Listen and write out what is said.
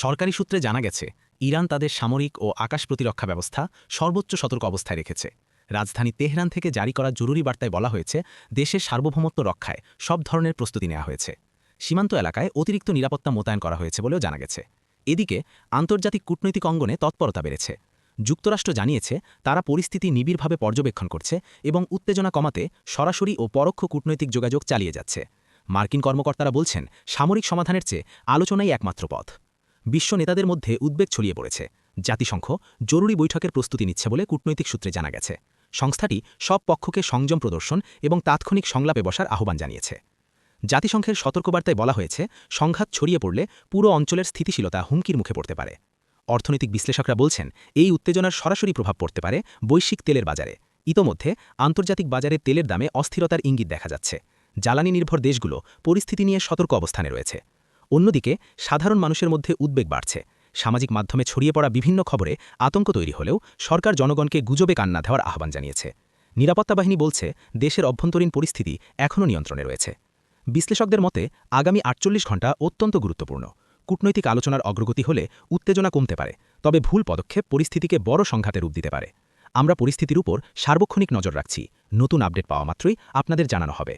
সরকারি সূত্রে জানা গেছে ইরান তাদের সামরিক ও আকাশ প্রতিরক্ষা ব্যবস্থা সর্বোচ্চ সতর্ক অবস্থায় রেখেছে। রাজধানী তেহরান থেকে জারি করা জরুরি বার্তায় বলা হয়েছে দেশের সার্বভৌমত্ব রক্ষায় সব ধরনের প্রস্তুতি নেওয়া হয়েছে। সীমান্ত এলাকায় অতিরিক্ত নিরাপত্তা মোতায়েন করা হয়েছে বলেও জানা গেছে। এদিকে আন্তর্জাতিক কূটনৈতিক অঙ্গনে তৎপরতা বেড়েছে। যুক্তরাষ্ট্র জানিয়েছে তারা পরিস্থিতি নিবিড়ভাবে পর্যবেক্ষণ করছে এবং উত্তেজনা কমাতে সরাসরি ও পরোক্ষ কূটনৈতিক যোগাযোগ চালিয়ে যাচ্ছে। মার্কিন কর্মকর্তারা বলছেন সামরিক সমাধানের চেয়ে আলোচনাই একমাত্র পথ। বিশ্ব নেতাদের মধ্যে উদ্বেগ ছড়িয়ে পড়েছে। জাতিসংঘ জরুরি বৈঠকের প্রস্তুতি নিচ্ছে বলে কূটনৈতিক সূত্রে জানা গেছে। সংস্থাটি সব পক্ষকে সংযম প্রদর্শন এবং তাৎক্ষণিক সংলাপে বসার আহ্বান জানিয়েছে। জাতিসংঘের সতর্কবার্তায় বলা হয়েছে সংঘাত ছড়িয়ে পড়লে পুরো অঞ্চলের স্থিতিশীলতা হুমকির মুখে পড়তে পারে। অর্থনৈতিক বিশ্লেষকরা বলছেন এই উত্তেজনার সরাসরি প্রভাব পড়তে পারে বৈশ্বিক তেলের বাজারে। ইতোমধ্যে আন্তর্জাতিক বাজারে তেলের দামে অস্থিরতার ইঙ্গিত দেখা যাচ্ছে। জ্বালানি নির্ভর দেশগুলো পরিস্থিতি নিয়ে সতর্ক অবস্থানে রয়েছে। অন্যদিকে সাধারণ মানুষের মধ্যে উদ্বেগ বাড়ছে। সামাজিক মাধ্যমে ছড়িয়ে পড়া বিভিন্ন খবরে আতঙ্ক তৈরি হলেও সরকার জনগণকে গুজবে কান না দেওয়ার আহ্বান জানিয়েছে। নিরাপত্তা বাহিনী বলছে দেশের অভ্যন্তরীণ পরিস্থিতি এখনও নিয়ন্ত্রণে রয়েছে। বিশ্লেষকদের মতে আগামী ৪৮ ঘণ্টা অত্যন্ত গুরুত্বপূর্ণ। কূটনৈতিক আলোচনার অগ্রগতি হলে উত্তেজনা কমতে পারে, তবে ভুল পদক্ষেপ পরিস্থিতিকে বড় সংঘাতে রূপ দিতে পারে। আমরা পরিস্থিতির উপর সার্বক্ষণিক নজর রাখছি। নতুন আপডেট পাওয়া মাত্রই আপনাদের জানানো হবে।